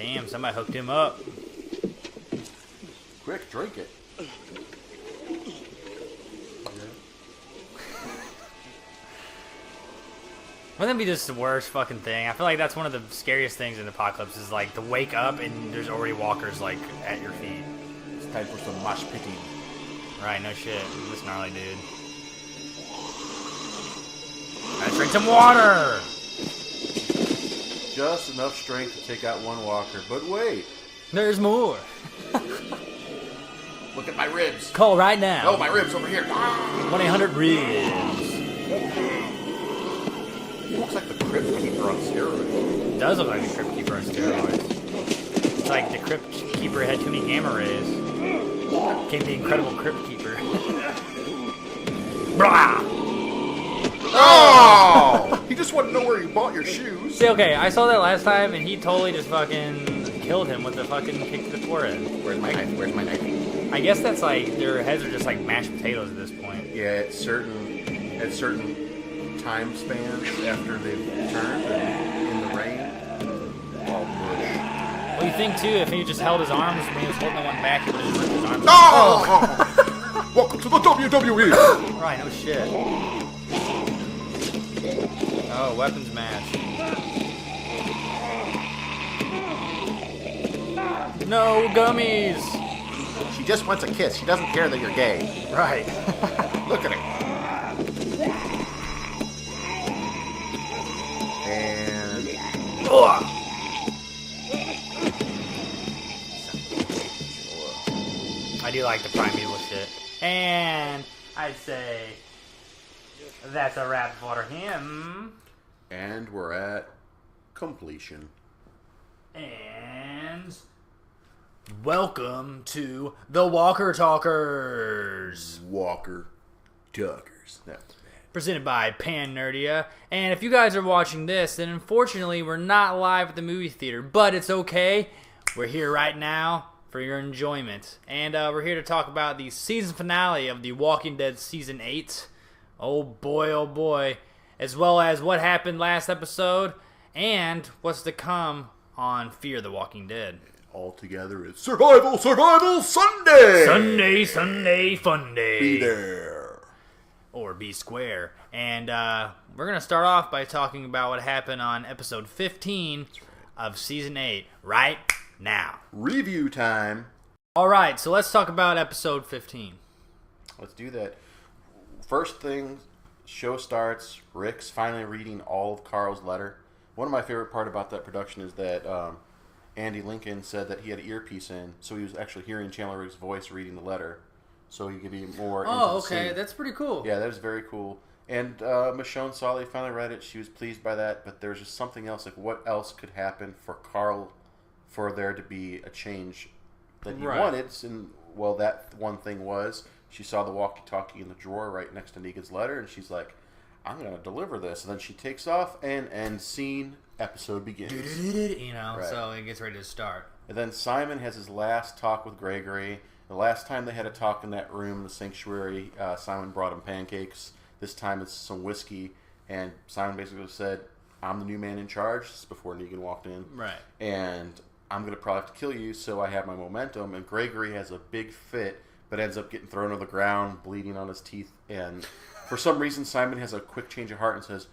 Damn, somebody hooked him up. Quick, drink it. Wouldn't that be just the worst fucking thing? I feel like that's one of the scariest things in Apocalypse is like to wake up and there's already walkers like at your feet. It's time for some mosh pitting. Right, no shit. This gnarly dude. Gotta drink some water! Just enough strength to take out one walker. But wait. There's more. Look at my ribs. Call right now. Oh, my ribs over here. 1-800-RIBS. He looks like the Crypt Keeper on steroids. It does look like the Crypt Keeper on steroids. It's like the Crypt Keeper had too many gamma rays. Became the Incredible Crypt Keeper. Blah! Oh! He just wanted to know where you bought your shoes. See, okay, I saw that last time, and he totally just fucking killed him with the fucking kick to the forehead. Where's my knife? Where's my knife? I guess that's like, their heads are just like mashed potatoes at this point. Yeah, at certain time spans after they've turned and in the rain. All mush. Well, you think, too, if he just held his arms when he was holding the one back, he would have just ripped his arms No! off. Oh! Welcome to the WWE! Right, no shit. Oh, weapons match. No gummies! She just wants a kiss. She doesn't care that you're gay. Right. Look at her. And... Ugh. I do like the primeval shit. And I'd say that's a wrap for him. And we're at completion. And welcome to the Walker Talkers. Walker Talkers. That's bad. Presented by PanNerdia. And if you guys are watching this, then unfortunately we're not live at the movie theater. But it's okay. We're here right now for your enjoyment. And we're here to talk about the season finale of The Walking Dead Season 8. Oh boy, as well as what happened last episode and what's to come on Fear the Walking Dead. All together it's Survival Sunday! Sunday, fun day. Be there. Or be square. And we're going to start off by talking about what happened on episode 15 of Season 8 right now. Review time. Alright, so let's talk about episode 15. Let's do that. First thing, show starts. Rick's finally reading all of Carl's letter. One of my favorite part about that production is that Andy Lincoln said that he had an earpiece in, so he was actually hearing Chandler Rick's voice reading the letter, so he could be more into the scene. That's pretty cool. Yeah, that was very cool. And Michonne saw they finally read it. She was pleased by that, but there's just something else. Like, what else could happen for Carl for there to be a change that he wanted? And, well, that one thing was she saw the walkie-talkie in the drawer right next to Negan's letter, and she's like, I'm going to deliver this. And then she takes off, and scene, episode begins. You know, so it gets ready to start. And then Simon has his last talk with Gregory. The last time they had a talk in that room, the sanctuary, Simon brought him pancakes. This time it's some whiskey. And Simon basically said, I'm the new man in charge. This is before Negan walked in. Right. And I'm going to probably have to kill you, so I have my momentum. And Gregory has a big fit, but ends up getting thrown to the ground, bleeding on his teeth. And for some reason, Simon has a quick change of heart and says,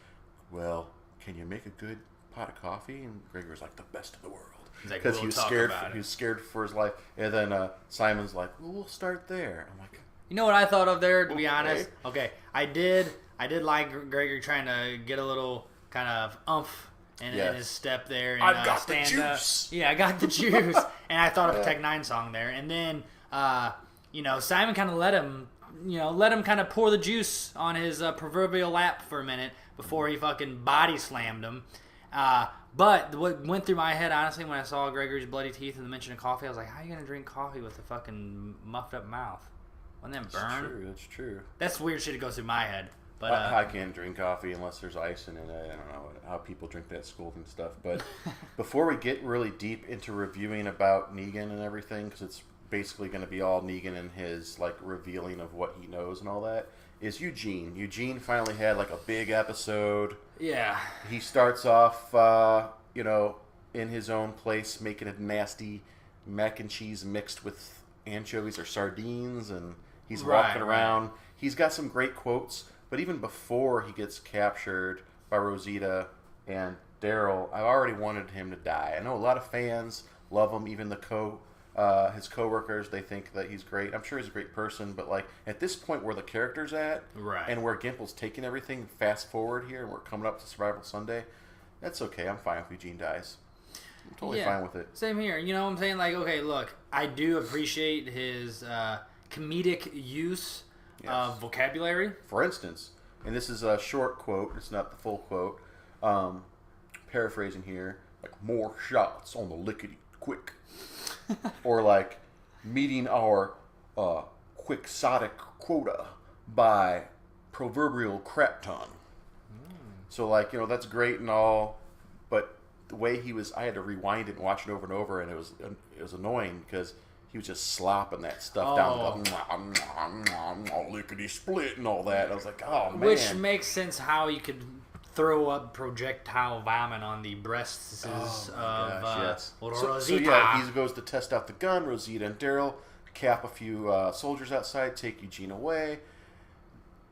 well, can you make a good pot of coffee? And Gregory's like, the best in the world. Because like, he was scared. He was scared for his life. And then Simon's like, well, we'll start there. I'm like, you know what I thought of there, to be honest? Okay, I did like Gregory trying to get a little kind of oomph in his step there. And, I've got stand the juice. Up. Yeah, I got the juice. And I thought of a Tech 9 song there. And then, Simon kind of let him kind of pour the juice on his proverbial lap for a minute before he fucking body slammed him. But what went through my head, honestly, when I saw Gregory's bloody teeth and the mention of coffee, I was like, how are you going to drink coffee with a fucking muffed up mouth? Wouldn't that burn? That's true. That's weird shit that goes through my head. But I can't drink coffee unless there's ice in it. I don't know how people drink that at school and stuff. But before we get really deep into reviewing about Negan and everything, because it's basically going to be all Negan and his like revealing of what he knows and all that, is Eugene. Eugene finally had like a big episode. Yeah. He starts off, in in his own place making a nasty mac and cheese mixed with anchovies or sardines, and he's walking around. He's got some great quotes, but even before he gets captured by Rosita and Daryl, I already wanted him to die. I know a lot of fans love him, even his coworkers, they think that he's great. I'm sure he's a great person, but like at this point where the character's at, and where Gimple's taking everything, fast forward here, and we're coming up to Survival Sunday, that's okay. I'm fine if Eugene dies. I'm totally fine with it. Same here. You know what I'm saying? Like, okay, look, I do appreciate his comedic use of vocabulary. For instance, and this is a short quote, it's not the full quote, paraphrasing here, like, more shots on the lickety-quick. Or like, meeting our quixotic quota by proverbial crap ton. So like, you know, that's great and all, but the way he was, I had to rewind it and watch it over and over, and it was annoying because he was just slopping that stuff down, lickety split and all that. I was like, oh man. Which makes sense how you could throw up projectile vomit on the breasts of Rosita. So yeah, he goes to test out the gun. Rosita and Daryl cap a few soldiers outside, take Eugene away.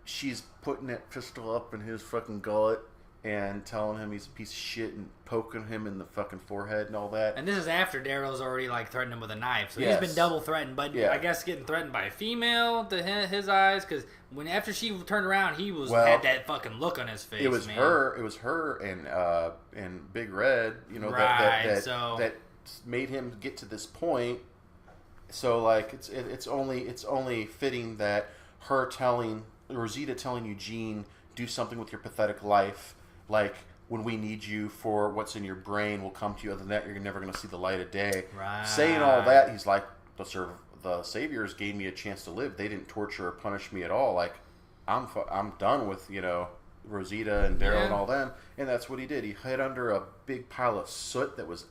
She's putting that pistol up in his fucking gullet and telling him he's a piece of shit and poking him in the fucking forehead and all that. And this is after Daryl's already like threatened him with a knife, so he's been double threatened. But I guess getting threatened by a female to his eyes, because after she turned around, he had that fucking look on his face. It was her. It was her and Big Red. You know that made him get to this point. So like it's only fitting that Rosita telling Eugene, do something with your pathetic life. Like, when we need you for what's in your brain, we'll come to you. Other than that, you're never going to see the light of day. Right. Saying all that, he's like, the saviors gave me a chance to live. They didn't torture or punish me at all. Like, I'm done with, you know, Rosita and Daryl and all them. And that's what he did. He hid under a big pile of soot that was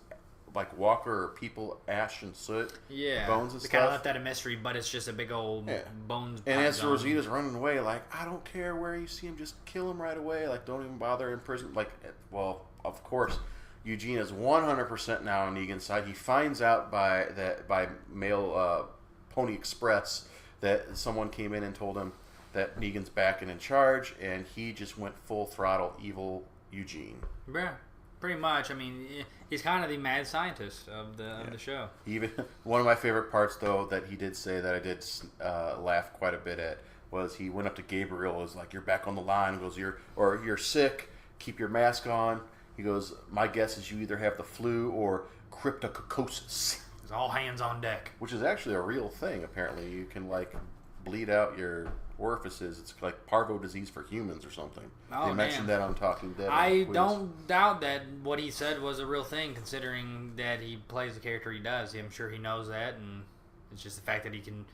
like Walker or people, ash and soot, bones and stuff. They kind of left that a mystery, but it's just a big old bones. And as Rosita's running away, like, I don't care where you see him, just kill him right away. Like, don't even bother in prison. Like, well, of course, Eugene is 100% now on Negan's side. He finds out by mail Pony Express that someone came in and told him that Negan's back and in charge, and he just went full throttle evil Eugene. Yeah. Pretty much. I mean, he's kind of the mad scientist of the show. Even one of my favorite parts, though, that he did say that I did laugh quite a bit at was he went up to Gabriel. Was like, "You're back on the line." He goes, "You're sick. Keep your mask on." He goes, "My guess is you either have the flu or cryptococcus." It's all hands on deck. Which is actually a real thing. Apparently, you can like bleed out your orifices. It's like parvo disease for humans or something. They mentioned that on Talking Dead. I don't doubt that what he said was a real thing, considering that he plays the character he does. I'm sure he knows that, and it's just the fact that he can,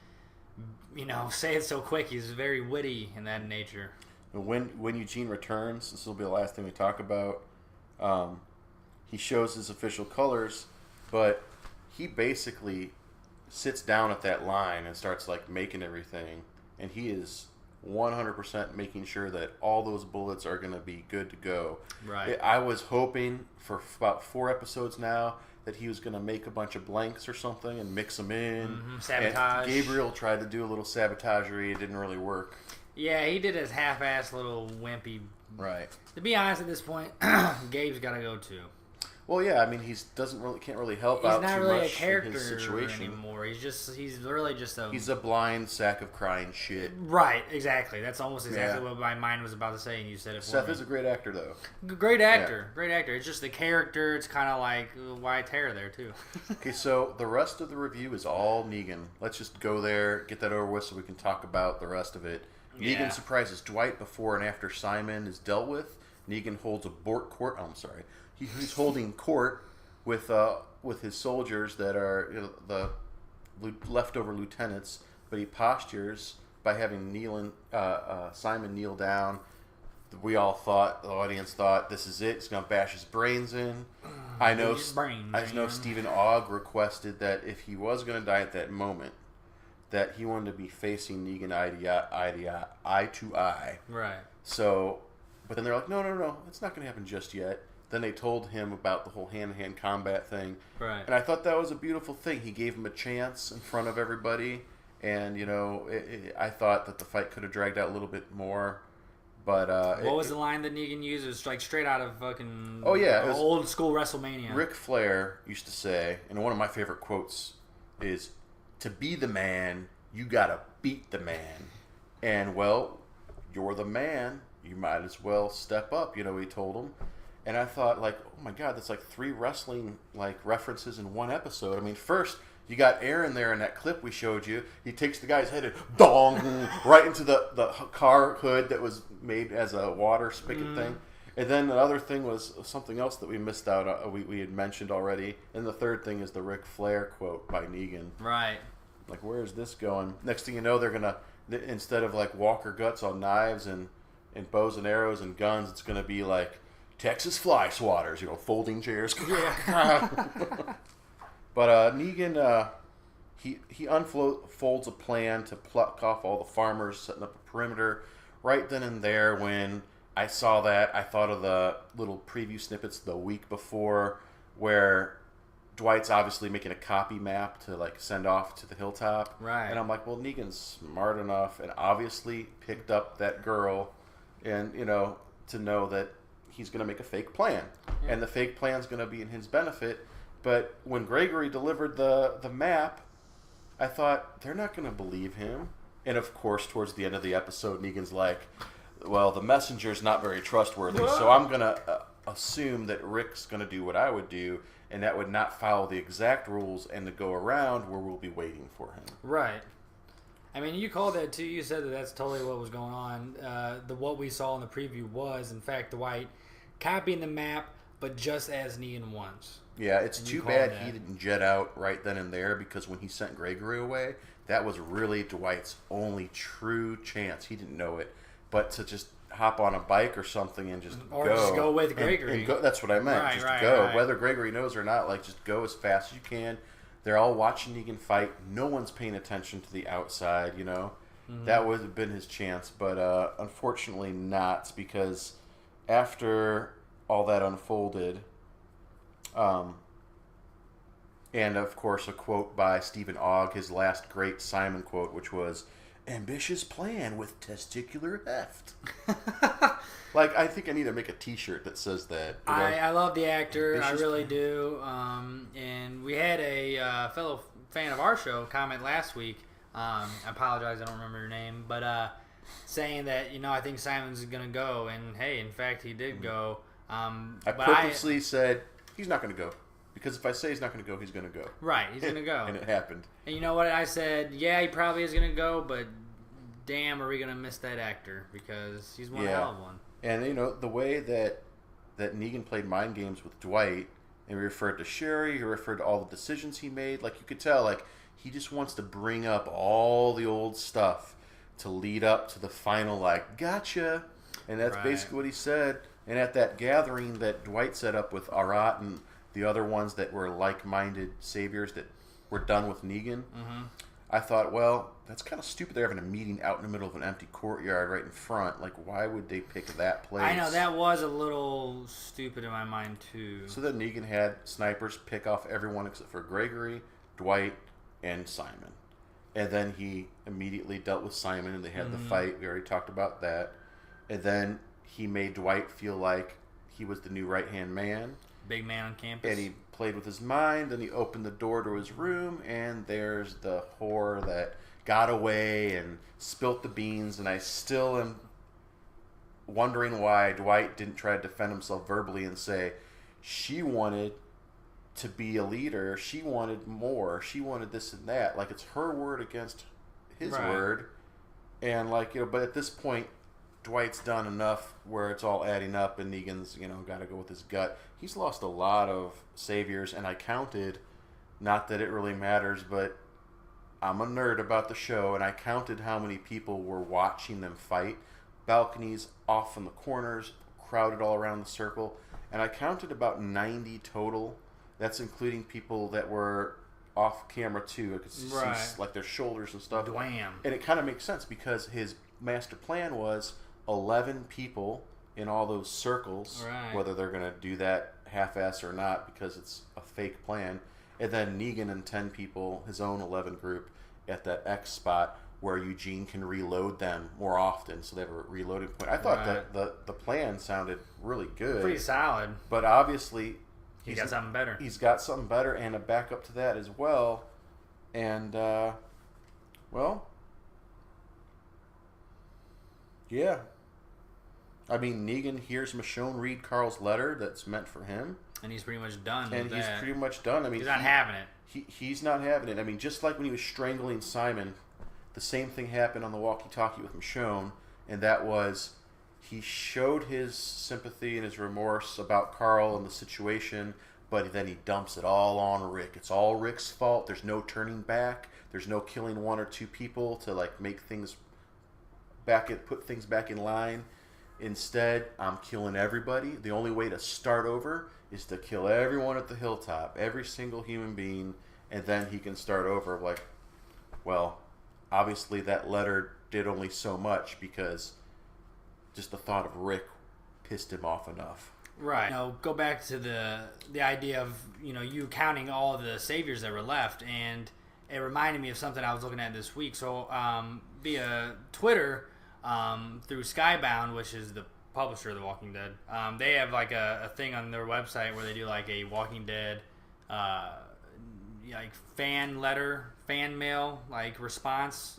you know, say it so quick. He's very witty in that nature. When Eugene returns, this will be the last thing we talk about. He shows his official colors, but he basically sits down at that line and starts like making everything. And he is 100% making sure that all those bullets are going to be good to go. Right. I was hoping for about 4 episodes now that he was going to make a bunch of blanks or something and mix them in. Mm-hmm. Sabotage. And Gabriel tried to do a little sabotagery. It didn't really work. Yeah, he did his half-assed little wimpy. Right. To be honest, at this point, Gabe's got to go too. Well, yeah, I mean, can't really help out too much. He's not really a character in his situation anymore. He's really just a. He's a blind sack of crying shit. Right, exactly. That's almost exactly what my mind was about to say, and you said it for me. Seth is a great actor, though. Great actor, great actor. It's just the character. It's kind of like Wyatt Terra there too. Okay, so the rest of the review is all Negan. Let's just go there, get that over with, so we can talk about the rest of it. Negan surprises Dwight before and after Simon is dealt with. Negan holds a court. Oh, I'm sorry. He's holding court with his soldiers that are the leftover lieutenants, but he postures by having Simon kneel down. The audience thought, this is it. He's gonna bash his brains in. I know Stephen Ogg requested that if he was gonna die at that moment, that he wanted to be facing Negan eye to eye. Right. So, but then they're like, no, it's not gonna happen just yet. then they told him about the whole hand-to-hand combat thing. Right. And I thought that was a beautiful thing. He gave him a chance in front of everybody. And, I thought that the fight could have dragged out a little bit more. But what was the line that Negan used? It was like straight out of fucking old school WrestleMania. Ric Flair used to say, and one of my favorite quotes is, "To be the man, you gotta beat the man." And, well, you're the man. You might as well step up, he told him. And I thought, like, oh my God, that's like 3 wrestling references in one episode. I mean, first, you got Aaron there in that clip we showed you. He takes the guy's head and dong right into the car hood that was made as a water spigot thing. And then the other thing was something else that we missed out. We had mentioned already. And the third thing is the Ric Flair quote by Negan. Right. Like, where is this going? Next thing you know, they're gonna, instead of like Walker guts on knives and bows and arrows and guns, it's gonna be like Texas fly swatters, folding chairs. Yeah. But Negan, he unfolds a plan to pluck off all the farmers, setting up a perimeter. Right then and there, when I saw that, I thought of the little preview snippets the week before, where Dwight's obviously making a copy map to send off to the hilltop. Right. And I'm like, well, Negan's smart enough and obviously picked up that girl, and to know that he's going to make a fake plan, and the fake plan's going to be in his benefit. But when Gregory delivered the map, I thought, they're not going to believe him. And of course, towards the end of the episode, Negan's like, well, the messenger's not very trustworthy, so I'm going to assume that Rick's going to do what I would do, and that would not follow the exact rules and to go around where we'll be waiting for him. Right. I mean, you called that too. You said that that's totally what was going on. What we saw in the preview was, in fact, Dwight copying the map, but just as Negan wants. Yeah, it's too bad he didn't jet out right then and there, because when he sent Gregory away, that was really Dwight's only true chance. He didn't know it. But to just hop on a bike or something and just or go. Or just go with Gregory. And go, that's what I meant. Right, just go. Right. Whether Gregory knows or not, just go as fast as you can. They're all watching Negan fight. No one's paying attention to the outside, Mm-hmm. That would have been his chance. But unfortunately not, because after all that unfolded... and of course a quote by Stephen Ogg, his last great Simon quote, which was, "Ambitious plan with testicular heft." I think I need to make a t-shirt that says that. I love the actor. Ambitious, I really do. And we had a fellow fan of our show comment last week. I apologize, I don't remember your name, but saying that, I think Simon's going to go. And hey, in fact, he did go. I purposely said he's not going to go. Because if I say he's not going to go, he's going to go. Right, he's going to go. And it happened. And you know what? I said, yeah, he probably is going to go, but damn, are we going to miss that actor? Because he's one hell of one. And, the way that Negan played mind games with Dwight, and he referred to Sherry, he referred to all the decisions he made, you could tell, he just wants to bring up all the old stuff to lead up to the final, gotcha. And that's basically what he said. And at that gathering that Dwight set up with Arat and the other ones that were like-minded saviors that were done with Negan, I thought, well, that's kind of stupid. They're having a meeting out in the middle of an empty courtyard right in front. Why would they pick that place? I know, that was a little stupid in my mind, too. So then Negan had snipers pick off everyone except for Gregory, Dwight, and Simon. And then he immediately dealt with Simon, and they had the fight. We already talked about that. And then he made Dwight feel like he was the new right-hand man. Big man on campus. And he played with his mind, and he opened the door to his room, and there's the whore that got away and spilt the beans, and I still am wondering why Dwight didn't try to defend himself verbally and say, she wanted to be a leader, she wanted more, she wanted this and that. It's her word against his word. And, but at this point, Dwight's done enough where it's all adding up, and Negan's, got to go with his gut. He's lost a lot of saviors, and I counted, not that it really matters, but I'm a nerd about the show, and I counted how many people were watching them fight. Balconies off in the corners, crowded all around the circle, and I counted about 90 total. That's including people that were off camera too. I could see their shoulders and stuff. Dwam. And it kind of makes sense because his master plan was 11 people in all those circles, right. whether they're going to do that half-ass or not because it's a fake plan. And then Negan and 10 people, his own 11 group, at that X spot where Eugene can reload them more often, so they have a reloading point. I thought that the plan sounded really good. Pretty solid. But obviously... He's got something better. He's got something better and a backup to that as well. And, well... Yeah. I mean, Negan hears Michonne read Carl's letter that's meant for him. And he's pretty much done and with he's that. pretty much done. I mean, he's not having it. He's not having it. I mean, just like when he was strangling Simon, the same thing happened on the walkie-talkie with Michonne, and that was he showed his sympathy and his remorse about Carl and the situation, but then he dumps it all on Rick. It's all Rick's fault. There's no turning back. There's no killing one or two people to like make things put things back in line. Instead, I'm killing everybody. The only way to start over is to kill everyone at the hilltop, every single human being, and then he can start over. Like, well, obviously that letter did only so much because just the thought of Rick pissed him off enough. Right. Go back to the idea of, you counting all the saviors that were left, and it reminded me of something I was looking at this week. So, via Twitter, through Skybound, which is the publisher of The Walking Dead, they have like a thing on their website where they do like a Walking Dead like fan mail, like response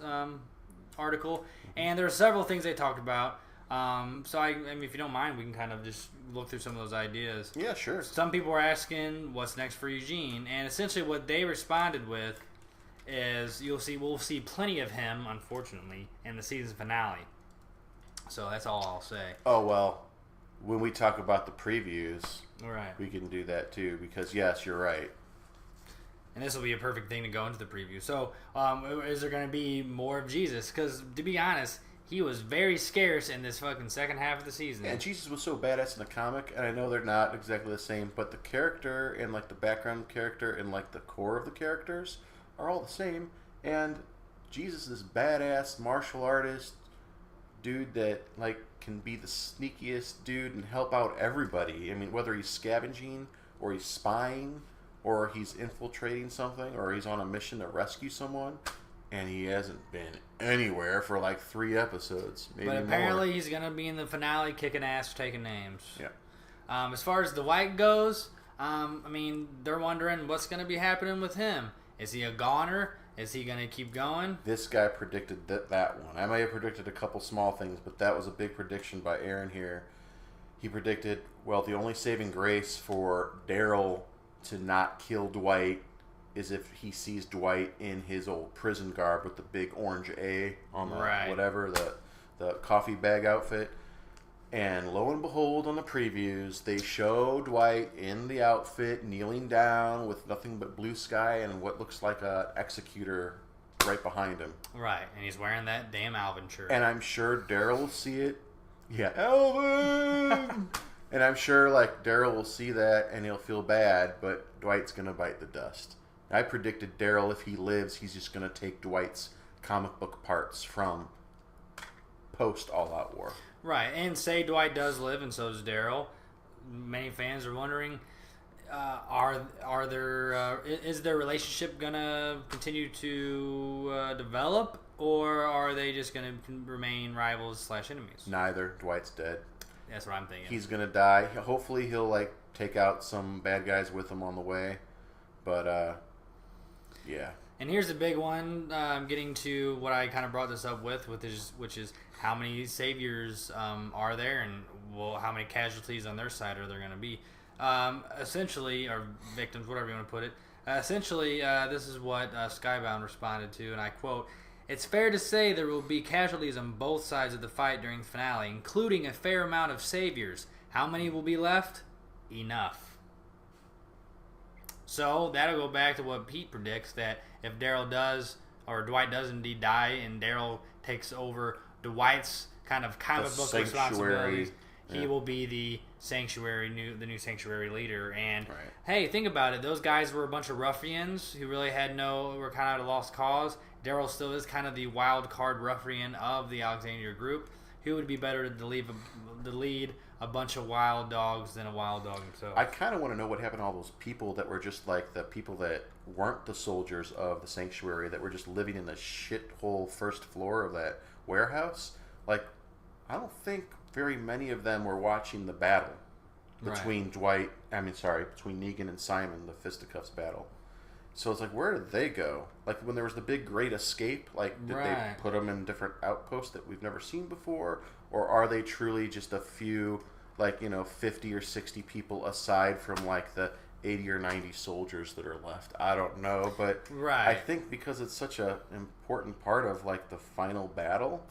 article, and there are several things they talked about. So I mean, if you don't mind, we can kind of just look through some of those ideas. Yeah, sure. Some people were asking what's next for Eugene, and essentially what they responded with is we'll see plenty of him, unfortunately, in the season finale. So that's all I'll say. Oh, well, when we talk about the previews, right, we can do that too, because yes, you're right. And this will be a perfect thing to go into the preview. So, is there going to be more of Jesus? Because, to be honest, he was very scarce in this fucking second half of the season. And Jesus was so badass in the comic, and I know they're not exactly the same, but the character and, like, the background character and, like, the core of the characters are all the same. And Jesus is this badass martial artist dude that, like, can be the sneakiest dude and help out everybody. I mean, whether he's scavenging or he's spying or he's infiltrating something or he's on a mission to rescue someone, and he hasn't been anywhere for like 3 episodes, maybe more. But apparently he's going to be in the finale kicking ass, taking names. Yeah. As far as Dwight goes, I mean, they're wondering what's going to be happening with him. Is he a goner? Is he going to keep going? This guy predicted that one. I may have predicted a couple small things, but that was a big prediction by Aaron here. He predicted, well, the only saving grace for Daryl to not kill Dwight is if he sees Dwight in his old prison garb with the big orange A on the whatever, the coffee bag outfit. And lo and behold, on the previews, they show Dwight in the outfit, kneeling down with nothing but blue sky and what looks like an executor right behind him. Right, and he's wearing that damn Alvin shirt. And I'm sure Daryl will see it. Yeah, Alvin! And I'm sure, like, Daryl will see that and he'll feel bad, but Dwight's going to bite the dust. I predicted Daryl, if he lives, he's just going to take Dwight's comic book parts from post All-Out War. Right, and say Dwight does live, and so does Daryl. Many fans are wondering, is their relationship gonna continue to develop, or are they just gonna remain rivals / enemies? Neither. Dwight's dead. That's what I'm thinking. He's gonna die. Hopefully, he'll like take out some bad guys with him on the way, but yeah. And here's the big one. Getting to what I kind of brought this up with, which is how many saviors are there, and how many casualties on their side are there going to be? Essentially, or victims, whatever you want to put it. Essentially, this is what Skybound responded to, and I quote: "It's fair to say there will be casualties on both sides of the fight during the finale, including a fair amount of saviors. How many will be left? Enough." So that'll go back to what Pete predicts, that if Daryl does, or Dwight does indeed die, and Daryl takes over Dwight's kind of comic book responsibilities, he will be the new sanctuary leader. And hey, think about it. Those guys were a bunch of ruffians who really were kind of at a lost cause. Daryl still is kind of the wild card ruffian of the Alexandria group. Who would be better to lead a bunch of wild dogs than a wild dog himself. I kind of want to know what happened to all those people that were just like the people that weren't the soldiers of the sanctuary, that were just living in the shithole first floor of that warehouse. Like, I don't think very many of them were watching the battle between between Negan and Simon, the fisticuffs battle. So it's like, where did they go? Like, when there was the big great escape, like, did they put them in different outposts that we've never seen before? Or are they truly just a few, like, 50 or 60 people aside from, like, the 80 or 90 soldiers that are left? I don't know, but I think because it's such an important part of, like, the final battle.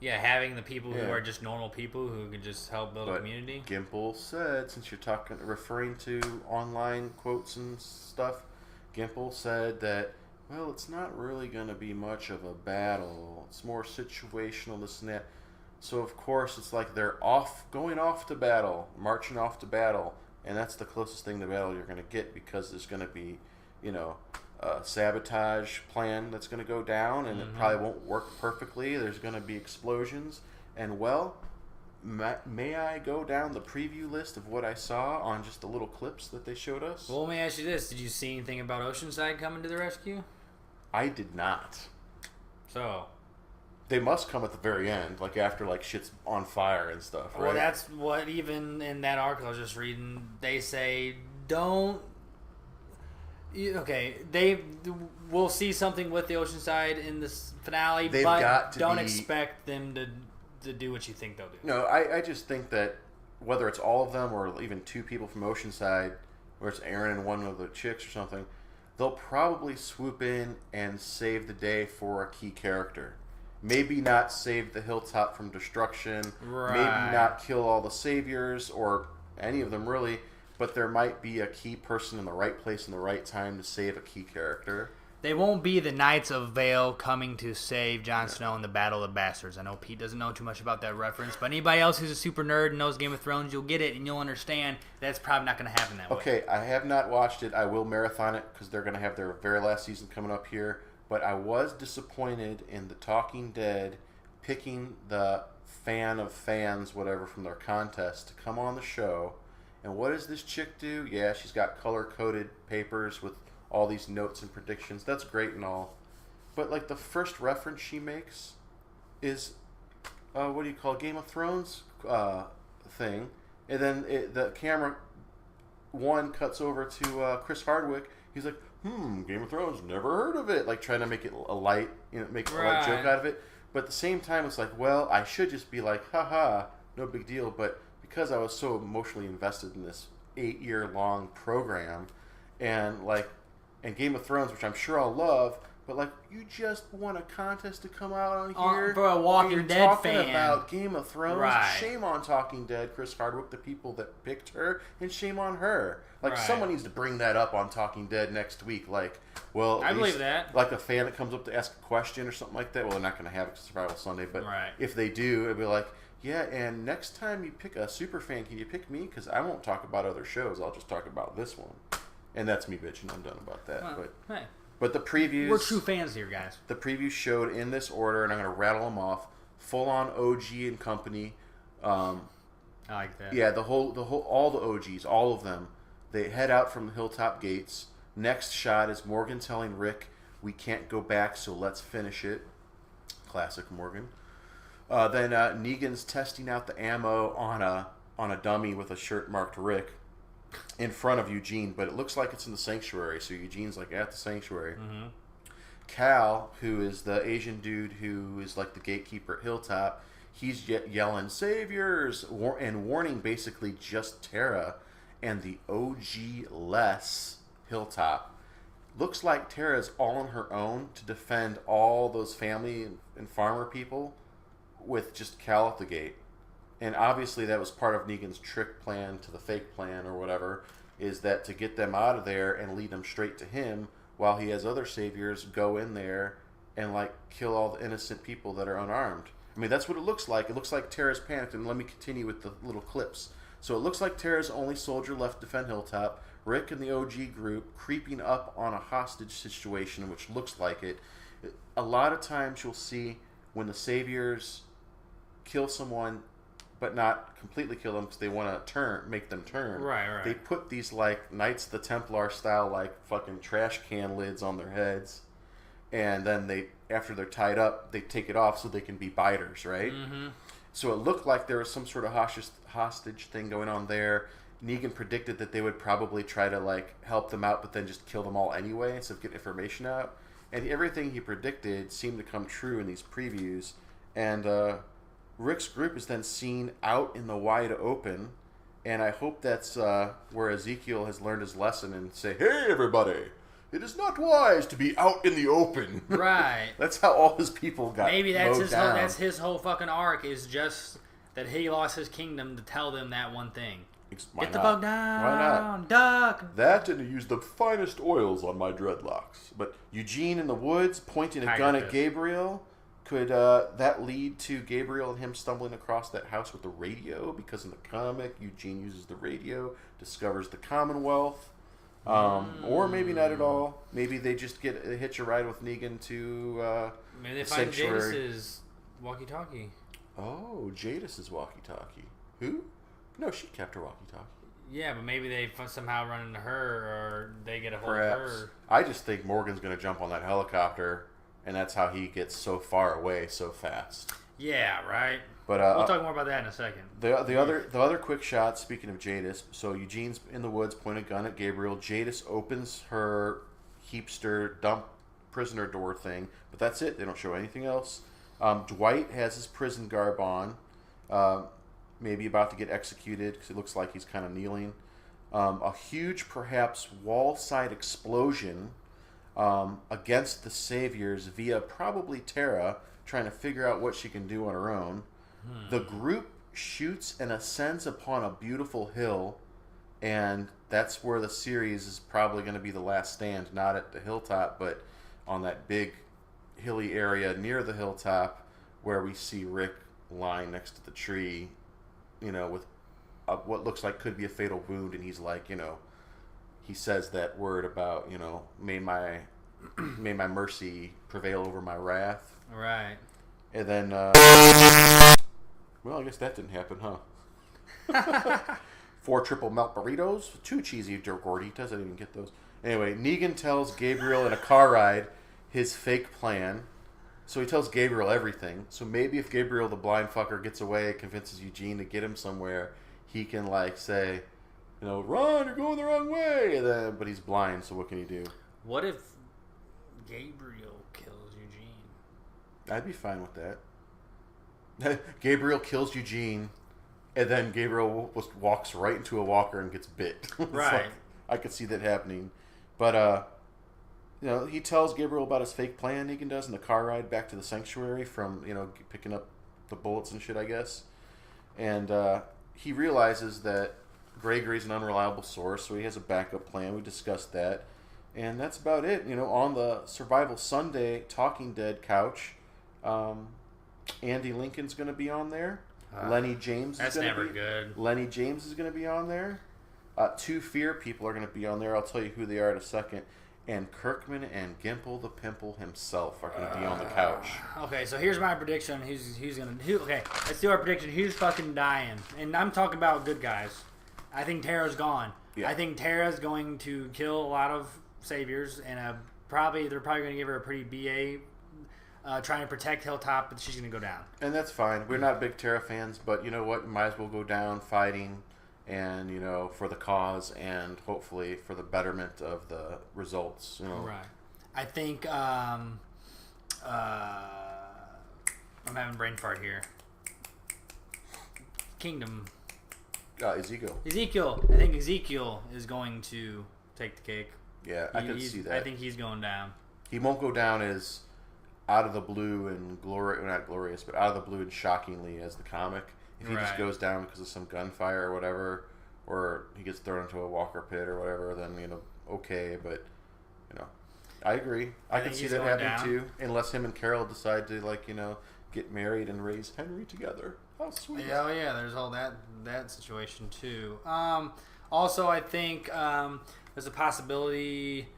Yeah, having the people who are just normal people who can just help build a community. Gimple said, since you're referring to online quotes and stuff, Gimple said that, well, it's not really going to be much of a battle. It's more situational, this and that. So, of course, it's like they're going off to battle, marching off to battle. And that's the closest thing to battle you're going to get, because there's going to be, a sabotage plan that's going to go down, and it probably won't work perfectly. There's going to be explosions. And, well, may I go down the preview list of what I saw on just the little clips that they showed us? Well, let me ask you this. Did you see anything about Oceanside coming to the rescue? I did not. So... they must come at the very end, like after like shit's on fire and stuff, right? Well, that's what, even in that article I was just reading, they say don't... Okay, we'll see something with the Oceanside in this finale, but don't expect them to do what you think they'll do. No, I just think that whether it's all of them or even two people from Oceanside, where it's Aaron and one of the chicks or something, they'll probably swoop in and save the day for a key character. Maybe not save the hilltop from destruction. Right. Maybe not kill all the saviors or any of them really. But there might be a key person in the right place in the right time to save a key character. They won't be the Knights of Vale coming to save Jon Snow in the Battle of the Bastards. I know Pete doesn't know too much about that reference, but anybody else who's a super nerd and knows Game of Thrones, you'll get it and you'll understand that's probably not going to happen that way. Okay, I have not watched it. I will marathon it because they're going to have their very last season coming up here. But I was disappointed in the Talking Dead picking the fan of fans, whatever, from their contest to come on the show. And what does this chick do? Yeah, she's got color-coded papers with all these notes and predictions. That's great and all. But, like, the first reference she makes is, what do you call it, Game of Thrones thing. And then the camera, one cuts over to Chris Hardwick. He's like, Game of Thrones, never heard of it. Like, trying to make it a light, make a light joke out of it. But at the same time, it's like, well, I should just be like, haha, no big deal. But because I was so emotionally invested in this 8-year-long program, and Game of Thrones, which I'm sure I'll love, but like, you just won a contest to come out on here for a Walking Dead fan. Talking about Game of Thrones. Right. Shame on Talking Dead, Chris Hardwick, the people that picked her, and shame on her. Like, someone needs to bring that up on Talking Dead next week. Like, well, I believe that. Like a fan that comes up to ask a question or something like that. Well, they're not going to have it 'cause it's Survival Sunday, but if they do, it'll be like, yeah, and next time you pick a super fan, can you pick me? Because I won't talk about other shows. I'll just talk about this one. And that's me bitching. I'm done about that. Well, but the previews... we're true fans here, guys. The previews showed in this order, and I'm going to rattle them off. Full-on OG and company. I like that. Yeah, all the OGs, all of them. They head out from the hilltop gates. Next shot is Morgan telling Rick, we can't go back, so let's finish it. Classic Morgan. Then Negan's testing out the ammo on a dummy with a shirt marked Rick in front of Eugene, but it looks like it's in the sanctuary, so Eugene's like at the sanctuary. Mm-hmm. Cal, who is the Asian dude who is like the gatekeeper at Hilltop, he's yelling saviors and warning basically just Tara and the OG less Hilltop. Looks like Tara's all on her own to defend all those family and farmer people with just Cal at the gate. And obviously that was part of Negan's trick plan to the fake plan or whatever, is that to get them out of there and lead them straight to him while he has other saviors go in there and like kill all the innocent people that are unarmed. I mean, that's what it looks like. It looks like Tara's panicked, and let me continue with the little clips. So it looks like Tara's only soldier left to defend Hilltop. Rick and the OG group creeping up on a hostage situation, which looks like it. A lot of times you'll see when the saviors kill someone, but not completely kill them because they want to make them turn. Right. They put these like Knights of the Templar style like fucking trash can lids on their heads, and then after they're tied up, they take it off so they can be biters, right? Mm-hmm. So it looked like there was some sort of hostage thing going on there. Negan predicted that they would probably try to like help them out, but then just kill them all anyway instead of get information out. And everything he predicted seemed to come true in these previews. And Rick's group is then seen out in the wide open. And I hope that's where Ezekiel has learned his lesson and say, "Hey, everybody, it is not wise to be out in the open." Right. That's how all his people got Maybe that's his whole fucking arc, is just that he lost his kingdom to tell them that one thing. Get the bug down. Why not? Duck. That, and use the finest oils on my dreadlocks. But Eugene in the woods pointing a gun at Gabriel. Could that lead to Gabriel and him stumbling across that house with the radio? Because in the comic, Eugene uses the radio, discovers the Commonwealth. Or maybe not at all. Maybe they just hitch a ride with Negan to maybe they find Jadis's walkie-talkie. Oh, Jadis's walkie-talkie. Who? No, she kept her walkie-talkie. Yeah, but maybe they somehow run into her, or they get a hold of her. I just think Morgan's going to jump on that helicopter, and that's how he gets so far away so fast. Yeah, right. But we'll talk more about that in a second. The other quick shot, speaking of Jadis, so Eugene's in the woods, pointing a gun at Gabriel. Jadis opens her heapster dump prisoner door thing, but that's it. They don't show anything else. Dwight has his prison garb on. Maybe about to get executed because it looks like he's kind of kneeling. A huge, perhaps, wall-side explosion against the Saviors via probably Tara, trying to figure out what she can do on her own. The group shoots and ascends upon a beautiful hill, and that's where the series is probably going to be the last stand, not at the hilltop, but on that big hilly area near the hilltop where we see Rick lying next to the tree, with what looks like could be a fatal wound, and he's like, he says that word about, may my mercy prevail over my wrath. Right. And then, well, I guess that didn't happen, huh? 4 triple melt burritos, 2 cheesy gorditas. I didn't even get those. Anyway, Negan tells Gabriel in a car ride his fake plan. So he tells Gabriel everything. So maybe if Gabriel the blind fucker gets away, convinces Eugene to get him somewhere, he can say, run, you're going the wrong way. But he's blind, so what can he do? What if Gabriel kills Eugene? I'd be fine with that. Gabriel kills Eugene, and then Gabriel walks right into a walker and gets bit. Right. I could see that happening. But, he tells Gabriel about his fake plan, Negan does, in the car ride back to the sanctuary from, picking up the bullets and shit, I guess. And he realizes that Gregory's an unreliable source, so he has a backup plan. We discussed that. And that's about it. On the Survival Sunday Talking Dead couch, Andy Lincoln's going to be on there. Lenny James is going to be. That's never good. Lenny James is going to be on there. 2 Fear people are going to be on there. I'll tell you who they are in a second. And Kirkman and Gimple the Pimple himself are going to be on the couch. Okay, so here's my prediction. Okay, let's do our prediction. Who's fucking dying? And I'm talking about good guys. I think Tara's gone. Yeah. I think Tara's going to kill a lot of saviors, and they're probably going to give her a pretty BA trying to protect Hilltop, but she's going to go down. And that's fine. We're not big Tara fans, but you know what? You might as well go down fighting. And, for the cause and hopefully for the betterment of the results. Right. I think I'm having brain fart here. Kingdom. Ezekiel. I think Ezekiel is going to take the cake. Yeah, I can see that. I think he's going down. He won't go down as out of the blue and not glorious, but out of the blue and shockingly as the comic. If he just goes down because of some gunfire or whatever, or he gets thrown into a walker pit or whatever, then, okay, but, I agree. I can see that happening too, unless him and Carol decide to, get married and raise Henry together. How sweet. Yeah, there's all that situation too. Also, I think there's a possibility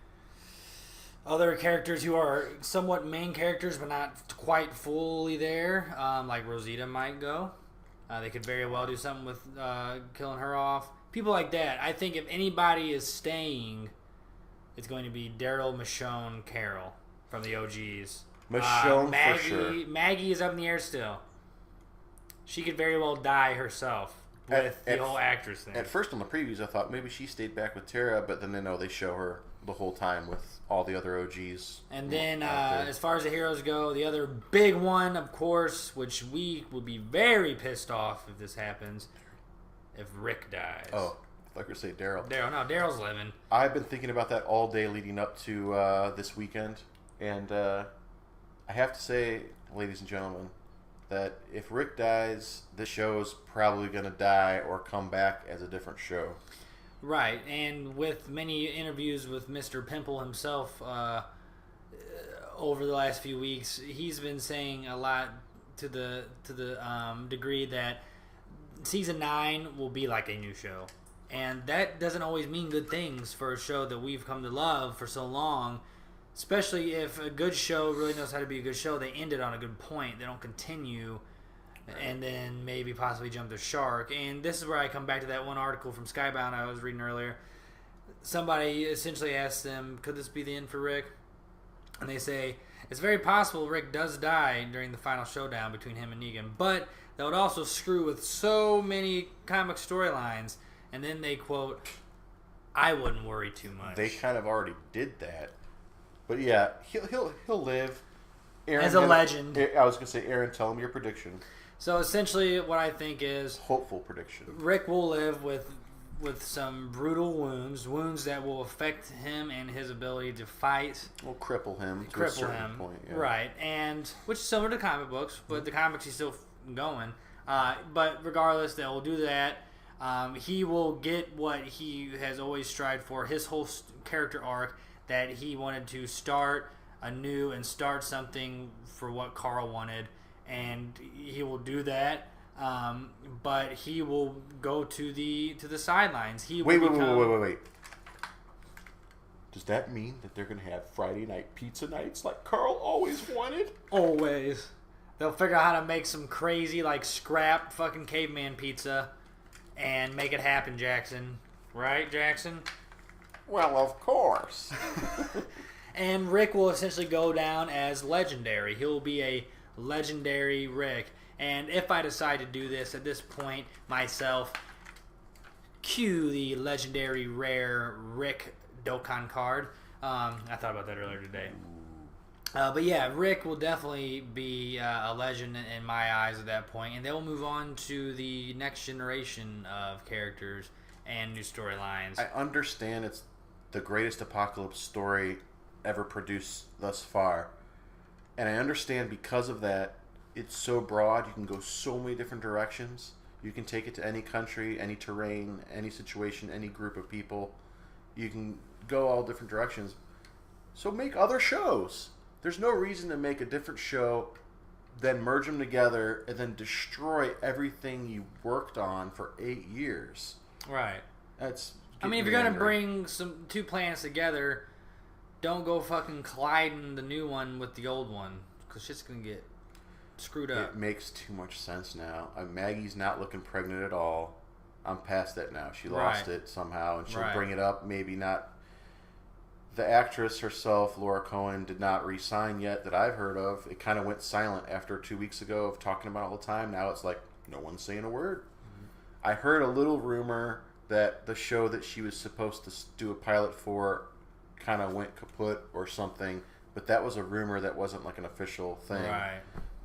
other characters who are somewhat main characters but not quite fully there, like Rosita might go. They could very well do something with killing her off. People like that. I think if anybody is staying, it's going to be Daryl, Michonne, Carol from the OGs. Michonne Maggie, for sure. Maggie is up in the air still. She could very well die herself with the whole actress thing. At first on the previews, I thought maybe she stayed back with Tara, but then they show her the whole time with all the other OGs. And then as far as the heroes go, the other big one, of course, which we would be very pissed off if this happens, if Rick dies. Oh, like we say, Daryl. Daryl's living. I've been thinking about that all day leading up to this weekend, and I have to say, ladies and gentlemen, that if Rick dies, the show is probably going to die or come back as a different show. Right, and with many interviews with Mr. Pimple himself over the last few weeks, he's been saying a lot to the degree that season 9 will be like a new show. And that doesn't always mean good things for a show that we've come to love for so long, especially if a good show really knows how to be a good show. They end it on a good point. They don't continue and then maybe possibly jump the shark. And this is where I come back to that one article from Skybound I was reading earlier. Somebody essentially asked them, could this be the end for Rick? And they say, it's very possible Rick does die during the final showdown between him and Negan, but that would also screw with so many comic storylines. And then they quote, I wouldn't worry too much. They kind of already did that. But yeah, he'll live. Aaron, as a legend. I was going to say, Aaron, tell him your prediction. So essentially what I think is... hopeful prediction. Rick will live with some brutal wounds that will affect him and his ability to fight. Will cripple him to a certain point. Yeah. Right, and which is similar to comic books, but the comics he's still going. But regardless, they will do that. He will get what he has always strived for, his whole character arc, that he wanted to start anew and start something for what Carl wanted, and he will do that. But he will go to the sidelines. Wait. Does that mean that they're going to have Friday night pizza nights like Carl always wanted? Always. They'll figure out how to make some crazy, like, scrap fucking caveman pizza and make it happen, Jackson. Right, Jackson? Well, of course. And Rick will essentially go down as legendary. He'll be a legendary Rick. And if I decide to do this at this point myself, cue the legendary rare Rick Dokkan card. I thought about that earlier today. But yeah, Rick will definitely be a legend in my eyes at that point, and they will move on to the next generation of characters and new storylines. I understand it's the greatest apocalypse story ever produced thus far, and I understand because of that, it's so broad. You can go so many different directions. You can take it to any country, any terrain, any situation, any group of people. You can go all different directions. So make other shows. There's no reason to make a different show, then merge them together, and then destroy everything you worked on for 8 years. Right. That's. I mean, if you're gonna bring two plans together, don't go fucking colliding the new one with the old one, because shit's gonna get screwed up. It makes too much sense now. Maggie's not looking pregnant at all. I'm past that now. She lost it somehow, and she'll bring it up. Maybe not. The actress herself, Laura Cohen, did not re-sign yet that I've heard of. It kind of went silent after 2 weeks ago of talking about it all the time. Now it's like no one's saying a word. Mm-hmm. I heard a little rumor that the show that she was supposed to do a pilot for kind of went kaput or something, but that was a rumor that wasn't like an official thing. Right.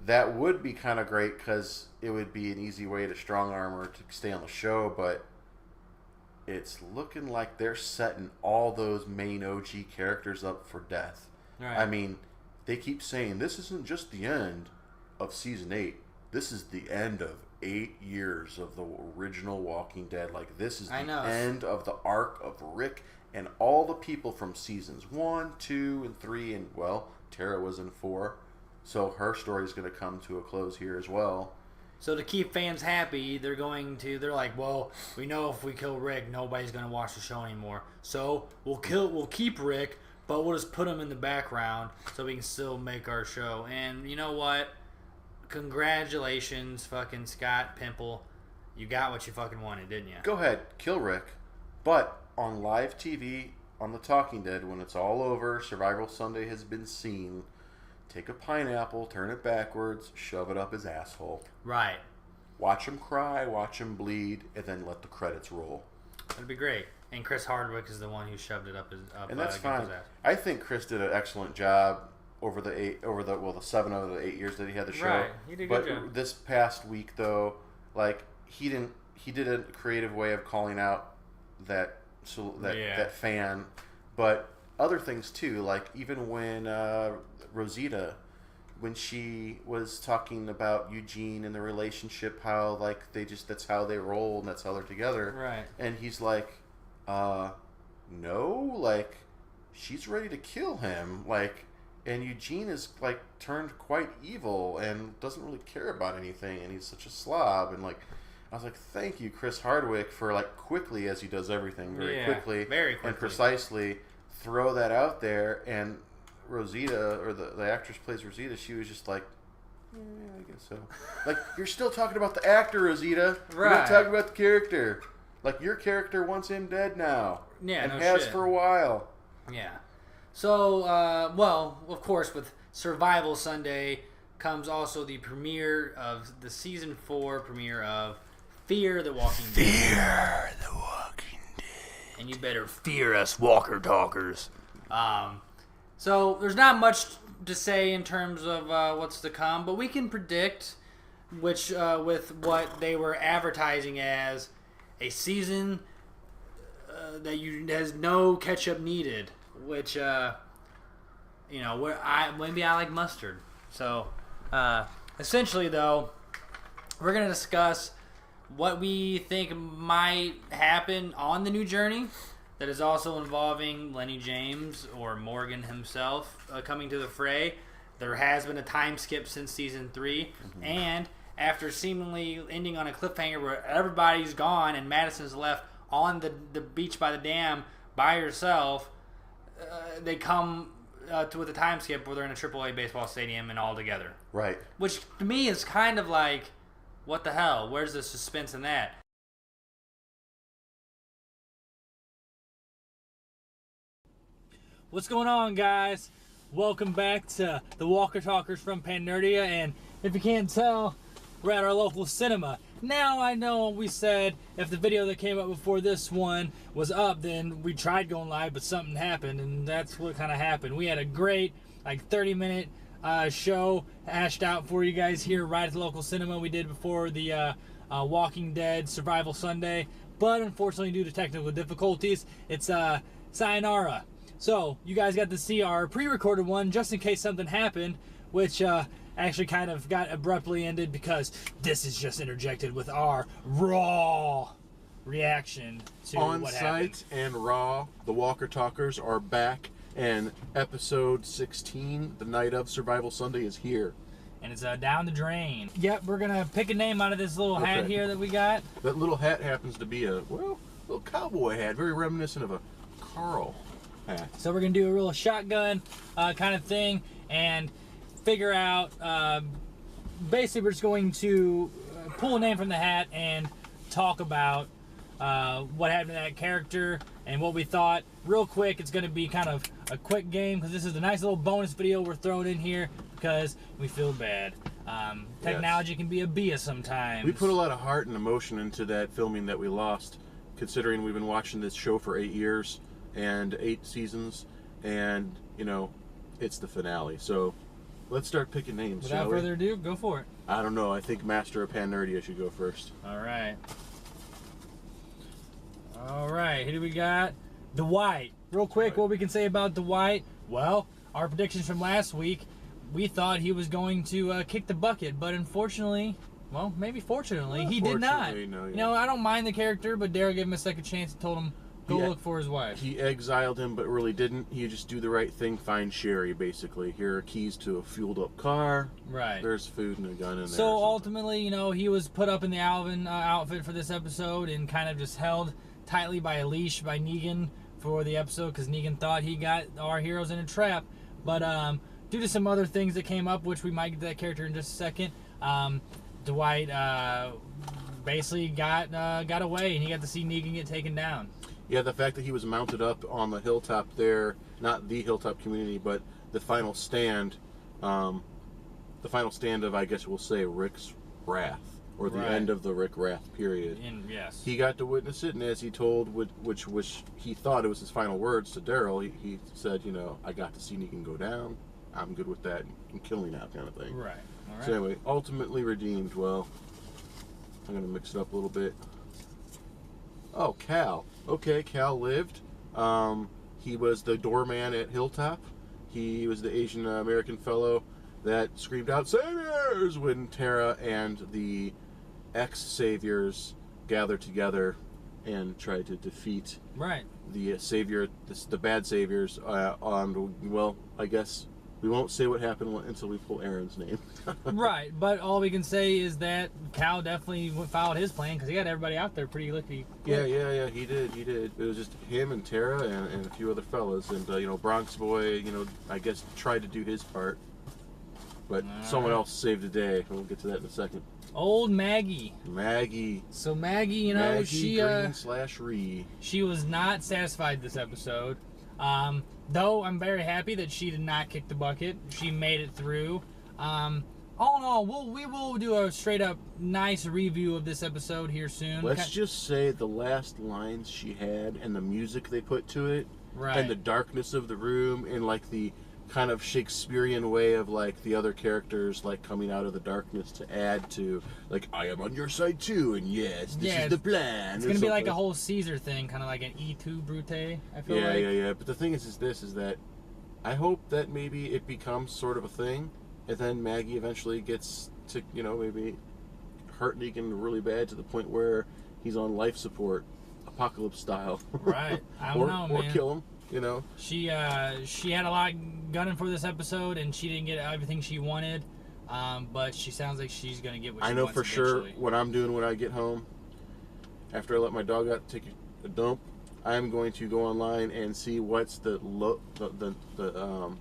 That would be kind of great because it would be an easy way to strong arm her to stay on the show, but it's looking like they're setting all those main OG characters up for death. Right. I mean, they keep saying this isn't just the end of season 8. This is the end of 8 years of the original Walking Dead. Like, this is the end of the arc of Rick and all the people from seasons 1, 2, and 3. And, well, Tara was in 4. So her story is going to come to a close here as well. So to keep fans happy, they're like, well, we know if we kill Rick, nobody's going to watch the show anymore. So we'll keep Rick, but we'll just put him in the background so we can still make our show. And you know what? congratulations, fucking Scott Pimple. You got what you fucking wanted, didn't you? Go ahead, kill Rick. But on live TV, on The Talking Dead, when it's all over, Survival Sunday has been seen, take a pineapple, turn it backwards, shove it up his asshole. Right. Watch him cry, watch him bleed, and then let the credits roll. That'd be great. And Chris Hardwick is the one who shoved it up his and that's fine. His ass. I think Chris did an excellent job over the 7 out of the 8 years that he had the show. Right, he did a good job. This past week, though, like he did a creative way of calling out that fan, but other things too. Like even when Rosita, when she was talking about Eugene and the relationship, how like that's how they roll and that's how they're together. Right. And he's like, no, like she's ready to kill him, like. And Eugene is like turned quite evil and doesn't really care about anything, and he's such a slob. And like, I was like, thank you, Chris Hardwick, for like quickly, as he does everything very quickly and precisely, throw that out there. And Rosita, or the actress plays Rosita, she was just like, yeah, I guess so. Like, you're still talking about the actor, Rosita. Right. You're not talking about the character. Like, your character wants him dead now. Yeah, and has for a while. Yeah. So, well, of course, with Survival Sunday comes also the premiere of the Season 4 premiere of Fear the Walking Dead. Fear the Walking Dead. And you better fear us, Walker Talkers. So, there's not much to say in terms of what's to come, but we can predict, which with what they were advertising as a season that has no catch-up needed. Which, maybe I like mustard. So, essentially, though, we're going to discuss what we think might happen on the new journey that is also involving Lenny James or Morgan himself coming to the fray. There has been a time skip since Season 3, and after seemingly ending on a cliffhanger where everybody's gone and Madison's left on the beach by the dam by herself, they come with a time skip where they're in a AAA baseball stadium and all together. Right. Which to me is kind of like, what the hell? Where's the suspense in that? What's going on, guys? Welcome back to the Walker Talkers from PanNerdia, and if you can't tell, we're at our local cinema. Now I know we said if the video that came up before this one was up, then we tried going live, but something happened, and that's what kind of happened. We had a great 30-minute show hashed out for you guys here right at the local cinema we did before the Walking Dead Survival Sunday, but unfortunately due to technical difficulties, it's sayonara. So you guys got to see our pre-recorded one just in case something happened, which actually kind of got abruptly ended because this is just interjected with our raw reaction to on what site happened. And raw. The Walker Talkers are back, and episode 16, the night of Survival Sunday, is here. And it's down the drain. Yep, we're gonna pick a name out of this little hat here that we got. That little hat happens to be a little cowboy hat, very reminiscent of a Carl hat. So we're gonna do a real shotgun kind of thing and figure out, basically we're just going to pull a name from the hat and talk about what happened to that character and what we thought. Real quick, it's going to be kind of a quick game because this is a nice little bonus video we're throwing in here because we feel bad. Technology can be a BS sometimes. We put a lot of heart and emotion into that filming that we lost, considering we've been watching this show for 8 years and 8 seasons, and, it's the finale. So let's start picking names, shall we? Without further ado, go for it. I don't know. I think Master of PanNerdia should go first. All right, who do we got? Dwight. Real quick, what we can say about Dwight. Well, our predictions from last week, we thought he was going to kick the bucket, but unfortunately, well, maybe fortunately, he did not. No, I don't mind the character, but Daryl gave him a second chance and told him, go look for his wife. He exiled him, but really didn't. He just do the right thing, find Sherry, basically. Here are keys to a fueled-up car. Right. There's food and a gun in there. So ultimately, he was put up in the Alvin outfit for this episode and kind of just held tightly by a leash by Negan for the episode because Negan thought he got our heroes in a trap. But due to some other things that came up, which we might get to that character in just a second, Dwight basically got away, and he got to see Negan get taken down. Yeah, the fact that he was mounted up on the hilltop there, not the hilltop community, but the final stand of, I guess we'll say, Rick's wrath, or the end of the Rick wrath period. And yes, he got to witness it, and as he told, which he thought it was his final words to Daryl, he said, you know, I got to see Negan go down. I'm good with that. And kill me now, kind of thing. Right. All right. So anyway, ultimately redeemed. Well, I'm gonna mix it up a little bit. Oh, Cal. Okay, Cal lived. He was the doorman at Hilltop. He was the Asian American fellow that screamed out "Saviors" when Tara and the ex-saviors gathered together and tried to defeat the savior, the bad saviors. Well, I guess we won't say what happened until we pull Aaron's name. Right, but all we can say is that Cal definitely followed his plan because he got everybody out there pretty lickety. Yeah, he did. It was just him and Tara and a few other fellas, and Bronx Boy, I guess tried to do his part, but someone else saved the day. We'll get to that in a second. Old Maggie. So Maggie, Maggie she Green/Ree. She was not satisfied this episode. Though I'm very happy that she did not kick the bucket. She made it through. All in all, we will do a straight up nice review of this episode here soon. Let's just say the last lines she had and the music they put to it, and the darkness of the room, and like the kind of Shakespearean way of like the other characters like coming out of the darkness to add to like I am on your side too, and yes, this is the plan. It's gonna be like a whole Caesar thing, kind of like an E2 Brute. I feel like. Yeah. But the thing is that I hope that maybe it becomes sort of a thing, and then Maggie eventually gets to maybe hurt Negan really bad to the point where he's on life support, apocalypse style. Right. I don't know, man. Or kill him. She had a lot gunning for this episode, and she didn't get everything she wanted. But she sounds like she's gonna get what she wants. I know for eventually. sure what I'm doing when I get home. After I let my dog out to take a dump, I'm going to go online and see what's the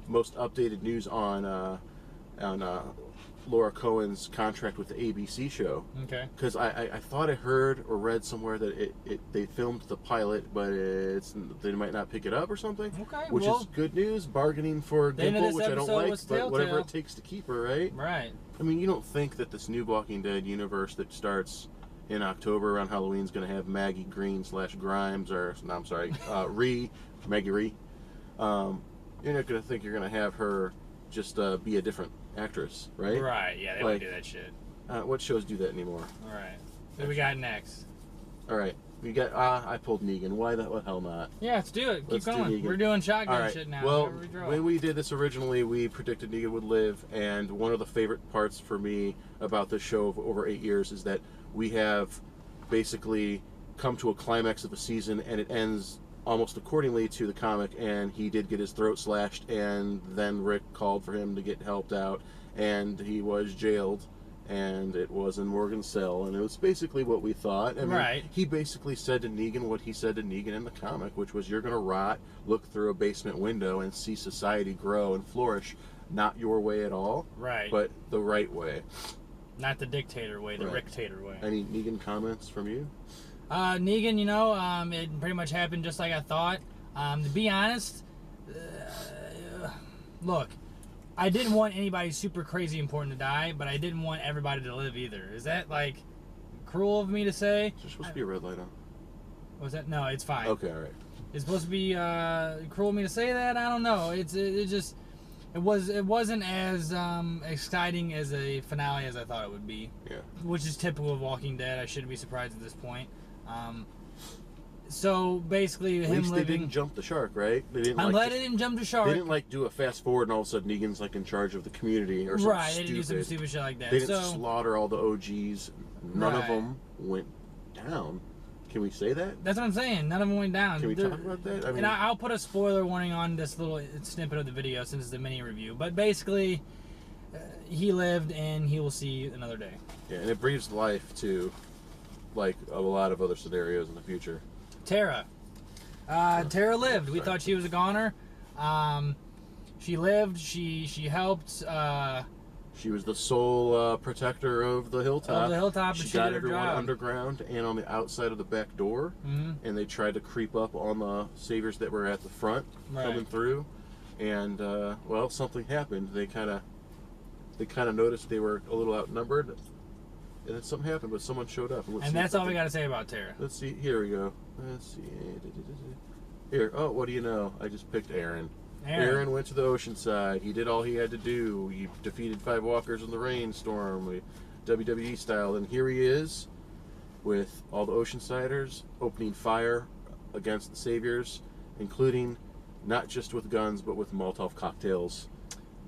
most updated news on Laura Cohen's contract with the ABC show. Okay. Because I thought I heard or read somewhere that they filmed the pilot, but they might not pick it up or something. Okay. Which is good news. Bargaining for Dimple, which I don't like, but whatever it takes to keep her, right? Right. I mean, you don't think that this new Walking Dead universe that starts in October around Halloween is going to have Maggie Green/Grimes, or no, I'm sorry, Maggie Ree. You're not going to think you're going to have her just be a different actress, right? Right, yeah, they don't do that shit. What shows do that anymore? All right. What do we got next? All right. We got, I pulled Negan. Why the hell not? Yeah, let's do it. Keep going. We're doing shotgun shit now. Well, when we did this originally, we predicted Negan would live, and one of the favorite parts for me about this show of over 8 years is that we have basically come to a climax of a season, and it ends almost accordingly to the comic, and he did get his throat slashed, and then Rick called for him to get helped out, and he was jailed, and it was in Morgan's cell, and it was basically what we thought. I mean, he basically said to Negan what he said to Negan in the comic, which was, you're going to rot, look through a basement window, and see society grow and flourish. Not your way at all, but the right way. Not the dictator way, the Ricktator way. Any Negan comments from you? Negan, it pretty much happened just like I thought. To be honest, look, I didn't want anybody super crazy important to die, but I didn't want everybody to live either. Is that, like, cruel of me to say? There's supposed to be a red light on. Was that? No, it's fine. Okay, all right. It's supposed to be cruel of me to say that? I don't know. It wasn't as exciting as a finale as I thought it would be. Yeah. Which is typical of Walking Dead. I shouldn't be surprised at this point. So basically, at least they didn't jump the shark, right? I'm glad they didn't jump the shark. They didn't do a fast forward and all of a sudden Negan's in charge of the community or something. Right, they didn't do some stupid shit like that. They didn't slaughter all the OGs. None of them went down. Can we say that? That's what I'm saying. None of them went down. Can we talk about that? I mean, and I'll put a spoiler warning on this little snippet of the video since it's a mini review. But basically, he lived and he will see another day. Yeah, and it breathes life to, a lot of other scenarios in the future. Tara. Tara lived. We thought she was a goner. she lived. She helped. She was the sole protector of the hilltop. Of the hilltop, she and got did her everyone job. underground and on the outside of the back door, and they tried to creep up on the saviors that were at the front coming through. And well, something happened. They kind of noticed they were a little outnumbered, and then something happened. But someone showed up, and that's all we got to say about Tara. Let's see. Here we go. Let's see. Here. Oh, what do you know? I just picked Aaron. Aaron went to the ocean side. He did all he had to do. He defeated 5 walkers in the rainstorm, WWE style. And here he is with all the Oceansiders opening fire against the saviors, including not just with guns, but with Molotov cocktails.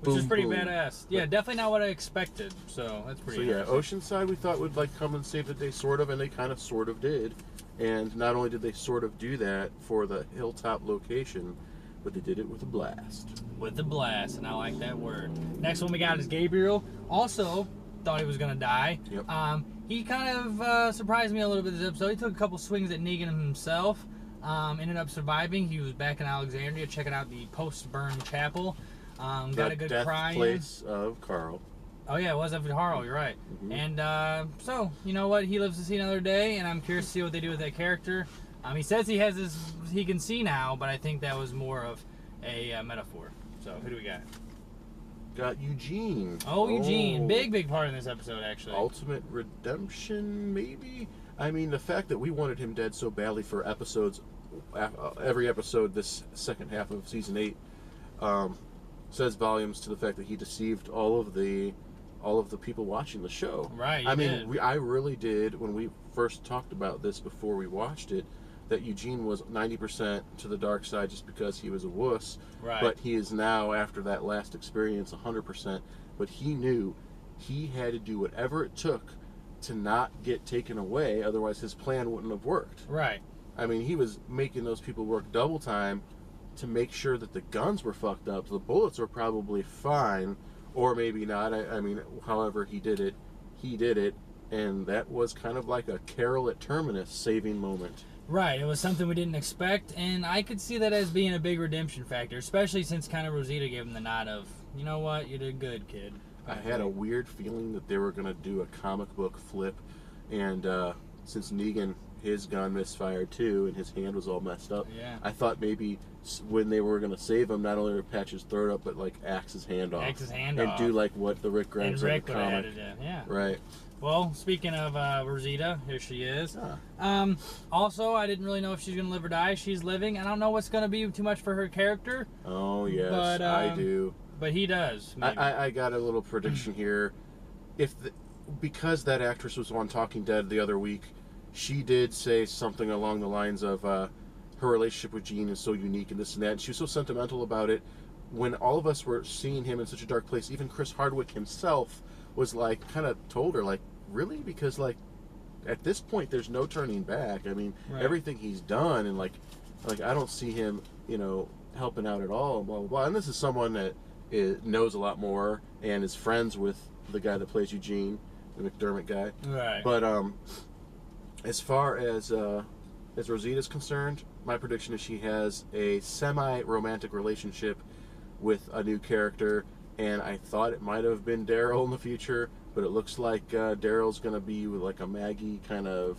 Which is pretty badass. Yeah, definitely not what I expected. So that's pretty So yeah, Oceanside we thought would like come and save the day, sort of, and they kind of sort of did. And not only did they sort of do that for the hilltop location, but they did it with a blast. With a blast, and I like that word. Next one we got is Gabriel. Also thought he was going to die. Yep. He kind of surprised me a little bit this episode. He took a couple swings at Negan himself. Ended up surviving. He was back in Alexandria checking out the post-burn chapel. Got a good cry in. Place of Carl. Oh yeah, it was of Carl, you're right. And so, you know what? He lives to see another day, and I'm curious to see what they do with that character. He says he has this, he can see now, but I think that was more of a metaphor. So, who do we got? Got Eugene. Oh, Eugene. Big part in this episode, actually. Ultimate redemption, maybe? I mean, the fact that we wanted him dead so badly for episodes, every episode this second half of season 8, says volumes to the fact that he deceived all of the people watching the show. Right, I mean, I really did, when we first talked about this before we watched it, that Eugene was 90% to the dark side just because he was a wuss. Right. But he is now, after that last experience, 100%. But he knew he had to do whatever it took to not get taken away, otherwise his plan wouldn't have worked. Right. I mean, he was making those people work double time to make sure that the guns were fucked up. The bullets were probably fine, or maybe not. I mean, however he did it, and that was kind of like a Carol at Terminus saving moment. Right, it was something we didn't expect, and I could see that as being a big redemption factor, especially since kind of Rosita gave him the nod of, you know what, you did good, kid. I had a weird feeling that they were going to do a comic book flip, and since Negan, his gun misfired too, and his hand was all messed up, I thought maybe when they were going to save him, not only would patch his throat up, but like axe his hand off. And do like what the Rick Grimes in the comic. Yeah. Right. Well, speaking of Rosita, here she is. Also, I didn't really know if she's going to live or die. She's living. I don't know what's going to be too much for her character. Oh, yes, but, I do. But he does. I got a little prediction here. Because that actress was on Talking Dead the other week, she did say something along the lines of her relationship with Gene is so unique and this and that. And she was so sentimental about it. When all of us were seeing him in such a dark place, even Chris Hardwick himself was like, kind of told her, like, really? Because, like, at this point, there's no turning back. I mean, everything he's done, and, like, I don't see him, helping out at all, and blah, blah, blah. And this is someone that knows a lot more and is friends with the guy that plays Eugene, the McDermott guy. Right. But, as far as Rosita's concerned, my prediction is she has a semi-romantic relationship with a new character, and I thought it might have been Daryl in the future, but it looks like Daryl's going to be with like a Maggie kind of,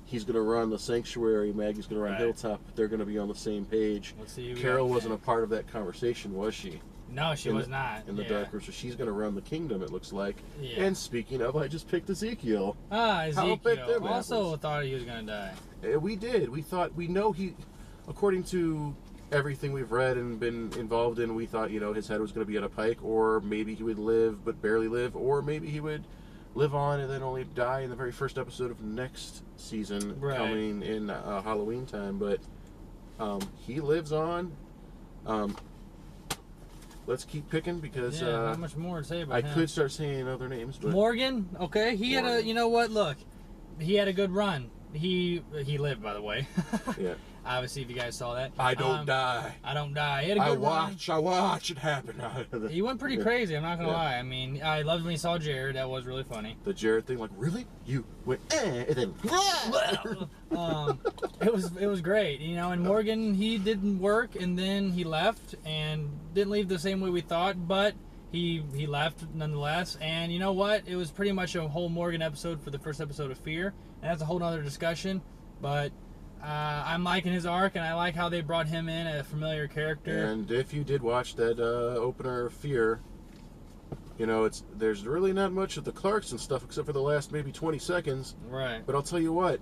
he's going to run the Sanctuary, Maggie's going to run Hilltop, they're going to be on the same page. Carol wasn't a part of that conversation, was she? No, she was not. In the dark room, so she's going to run the kingdom, it looks like. Yeah. And speaking of, I just picked Ezekiel. Ezekiel. Also thought he was going to die. We did. We know he, according to everything we've read and been involved in, we thought, his head was going to be at a pike, or maybe he would live but barely live, or maybe he would live on and then only die in the very first episode of next season coming in Halloween time. But he lives on. Let's keep picking because not much more to say about him. I could start saying other names, but Morgan, okay, he had a, you know what? Look, he had a good run. He lived, by the way. Yeah. Obviously, if you guys saw that. I don't die. I don't die. He had a good run. I watch it happen. He went pretty crazy, I'm not going to lie. I mean, I loved when he saw Jared. That was really funny. The Jared thing, like, really? You went, and then... It was great, you know, and Morgan, he didn't work, and then he left, and didn't leave the same way we thought, but he left nonetheless, and you know what? It was pretty much a whole Morgan episode for the first episode of Fear, and that's a whole nother discussion, but... I'm liking his arc, and I like how they brought him in as a familiar character. And if you did watch that opener of Fear, you know, there's really not much of the Clarkson stuff except for the last maybe 20 seconds. Right. But I'll tell you what,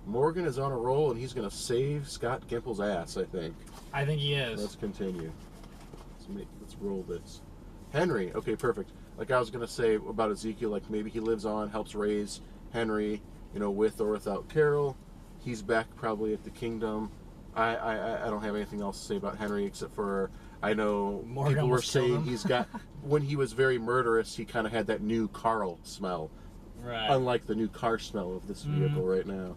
Morgan is on a roll, and he's going to save Scott Gimple's ass, I think. I think he is. Let's continue. Let's roll this. Henry. Okay, perfect. Like I was going to say about Ezekiel, like maybe he lives on, helps raise Henry, you know, with or without Carol. He's back probably at the Kingdom. I don't have anything else to say about Henry except for I know Morgan people were almost killed saying him. he's got when he was very murderous, he kind of had that new Carl smell, Right. unlike the new car smell of this vehicle right now.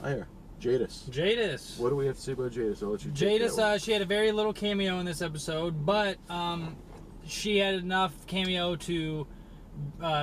Here, Jadis. What do we have to say about Jadis? I'll let you take that one. Jadis, she had a very little cameo in this episode, but she had enough cameo to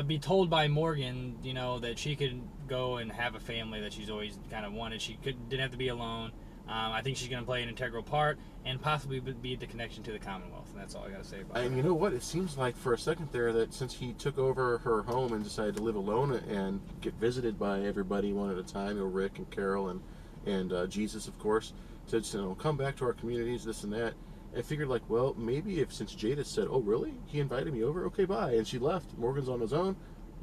be told by Morgan, you know, that she could go and have a family that she's always kind of wanted. She didn't have to be alone. I think she's going to play an integral part and possibly be the connection to the Commonwealth, and that's all I got to say about it. And you know what? It seems like for a second there that since he took over her home and decided to live alone and get visited by everybody one at a time, you know, Rick and Carol and Jesus, of course, said, you know, come back to our communities, this and that. I figured, like, well, maybe since Jadis said, oh, really? He invited me over? Okay, bye. And she left. Morgan's on his own.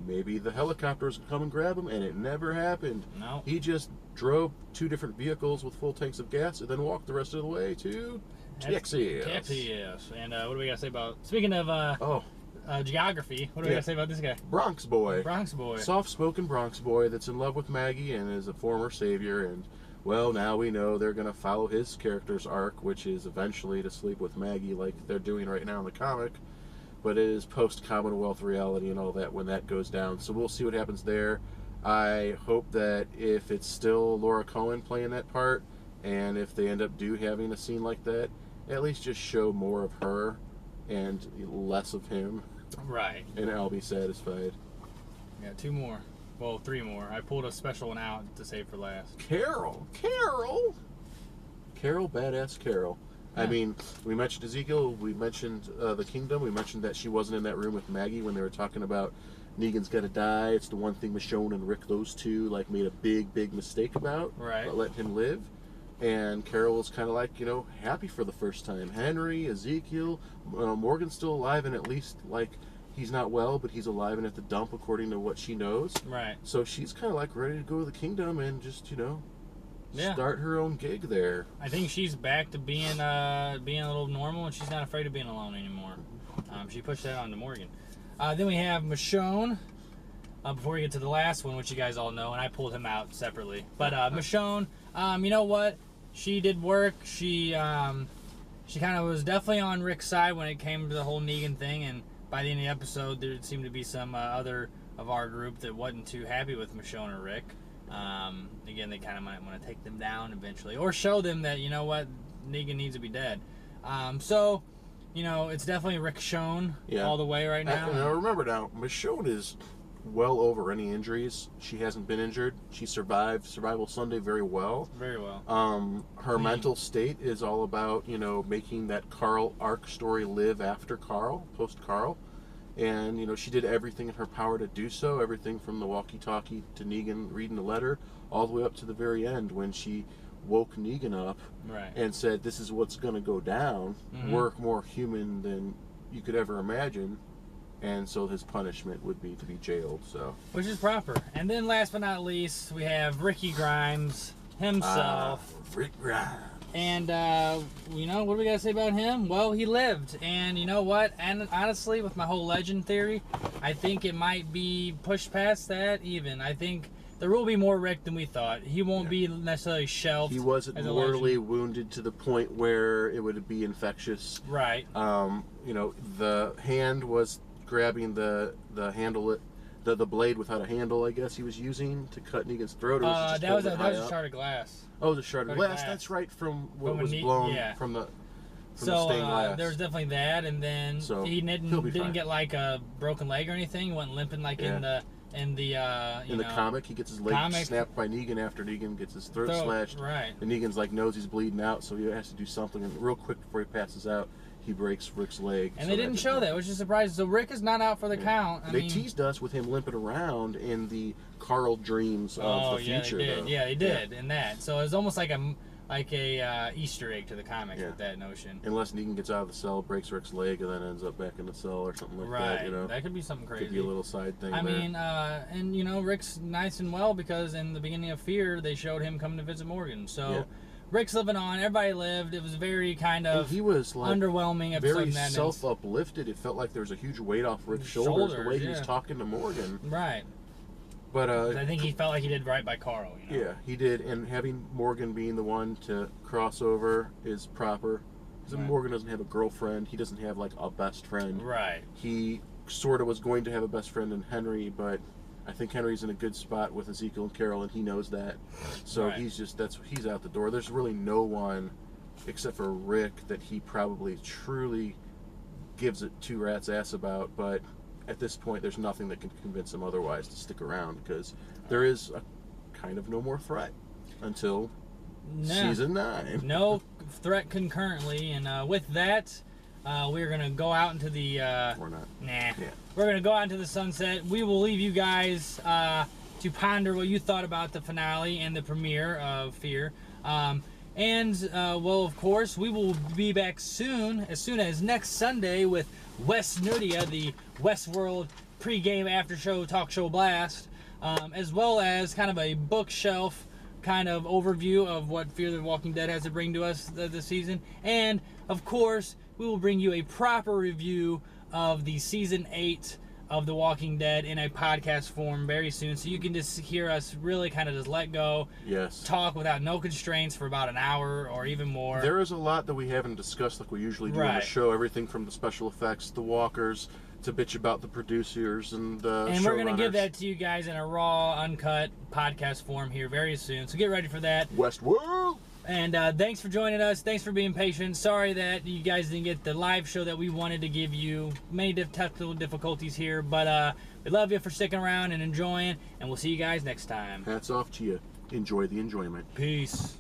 Maybe the helicopters would come and grab him, and it never happened. No. He just drove 2 different vehicles with full tanks of gas and then walked the rest of the way to Texas. Texas. And what do we got to say about... Speaking of geography, what do we got to say about this guy? Bronx boy. Bronx boy. Soft-spoken Bronx boy that's in love with Maggie and is a former savior, and... Well, now we know they're going to follow his character's arc, which is eventually to sleep with Maggie like they're doing right now in the comic. But it is post-Commonwealth reality and all that when that goes down. So we'll see what happens there. I hope that if it's still Laura Cohen playing that part, and if they end up having a scene like that, at least just show more of her and less of him. Right. And I'll be satisfied. We got 2 more. Well, 3 more. I pulled a special one out to save for last. Carol, badass Carol. Yeah. I mean, we mentioned Ezekiel, we mentioned the Kingdom, we mentioned that she wasn't in that room with Maggie when they were talking about Negan's gotta die. It's the one thing Michonne and Rick, those two, like, made a big mistake about. Right. But let him live. And Carol was kind of like, you know, happy for the first time. Henry, Ezekiel, Morgan's still alive, and at least, like, he's not well, but he's alive and at the dump according to what she knows. Right. So she's kind of like ready to go to the Kingdom and just, you know, start her own gig there. I think she's back to being a little normal, and she's not afraid of being alone anymore. She pushed that on to Morgan. Then we have Michonne. Before we get to the last one, which you guys all know, and I pulled him out separately. But Michonne, you know what? She did work. She kind of was definitely on Rick's side when it came to the whole Negan thing, and by the end of the episode, there seemed to be some other of our group that wasn't too happy with Michonne or Rick. Again, they kind of might want to take them down eventually, or show them that, you know what, Negan needs to be dead. So, you know, it's definitely Rick Michonne all the way right now. Now remember, Michonne is well over any injuries. She hasn't been injured. She survived Survival Sunday very well. Very well. Her mental state is all about, you know, making that Carl arc story live after Carl, post Carl. And, you know, she did everything in her power to do so. Everything from the walkie-talkie to Negan reading the letter, all the way up to the very end when she woke Negan up and said, this is what's going to go down. We're more human than you could ever imagine. And so his punishment would be to be jailed. So, which is proper. And then last but not least, we have Ricky Grimes himself. Rick Grimes. And, you know, what do we got to say about him? Well, he lived. And you know what? And honestly, with my whole legend theory, I think it might be pushed past that even. I think there will be more Rick than we thought. He won't be necessarily shelved. He wasn't mortally wounded to the point where it would be infectious. Right. You know, the hand was grabbing the the blade without a handle, I guess he was using to cut Negan's throat. Or was it just that was a shard of glass. Oh, the shard of glass. That's right, from what was blown from the stained glass. There was definitely that, and then he didn't get like a broken leg or anything. He went limping like in the comic. He gets his leg snapped by Negan after Negan gets his throat slashed. Right. And Negan's like knows he's bleeding out, so he has to do something. And real quick before he passes out, he breaks Rick's leg. And they didn't show that, which is surprising. So Rick is not out for the count. They teased us with him limping around in the Carl dreams of the future. They did in that. So it was almost like a Easter egg to the comics with that notion. Unless Negan gets out of the cell, breaks Rick's leg, and then ends up back in the cell or something like that. You know, that could be something crazy. Could be a little side thing. I mean, and you know, Rick's nice and well because in the beginning of Fear, they showed him coming to visit Morgan. So Rick's living on. Everybody lived. It was very kind of he was like underwhelming. Very self-uplifted. It felt like there was a huge weight off Rick's shoulders the way he was talking to Morgan. Right. But I think he felt like he did right by Carl. You know? Yeah, he did. And having Morgan being the one to cross over is proper. Because Morgan doesn't have a girlfriend. He doesn't have like a best friend. Right. He sort of was going to have a best friend in Henry, but I think Henry's in a good spot with Ezekiel and Carol, and he knows that. So he's out the door. There's really no one except for Rick that he probably truly gives it two rats' ass about. But at this point, there's nothing that can convince him otherwise to stick around because there is a kind of no more threat until season 9. No threat concurrently, and with that, we're gonna go out into the. We're not. Nah. Yeah. We're gonna go out into the sunset. We will leave you guys to ponder what you thought about the finale and the premiere of Fear. Well, of course, we will be back soon as next Sunday with PanNerdia, the Westworld pre-game after-show talk show blast, as well as kind of a bookshelf kind of overview of what Fear the Walking Dead has to bring to us this season. And, of course, we will bring you a proper review of the Season 8 of The Walking Dead in a podcast form very soon, so you can just hear us really kind of just let go, talk without no constraints for about an hour or even more. There is a lot that we haven't discussed like we usually do on the show, everything from the special effects, the walkers, to bitch about the producers and the And we're going to give that to you guys in a raw, uncut podcast form here very soon, so get ready for that. Westworld! And thanks for joining us. Thanks for being patient. Sorry that you guys didn't get the live show that we wanted to give you. Many technical difficulties here, but we love you for sticking around and enjoying, and we'll see you guys next time. Hats off to you. Enjoy the enjoyment. Peace.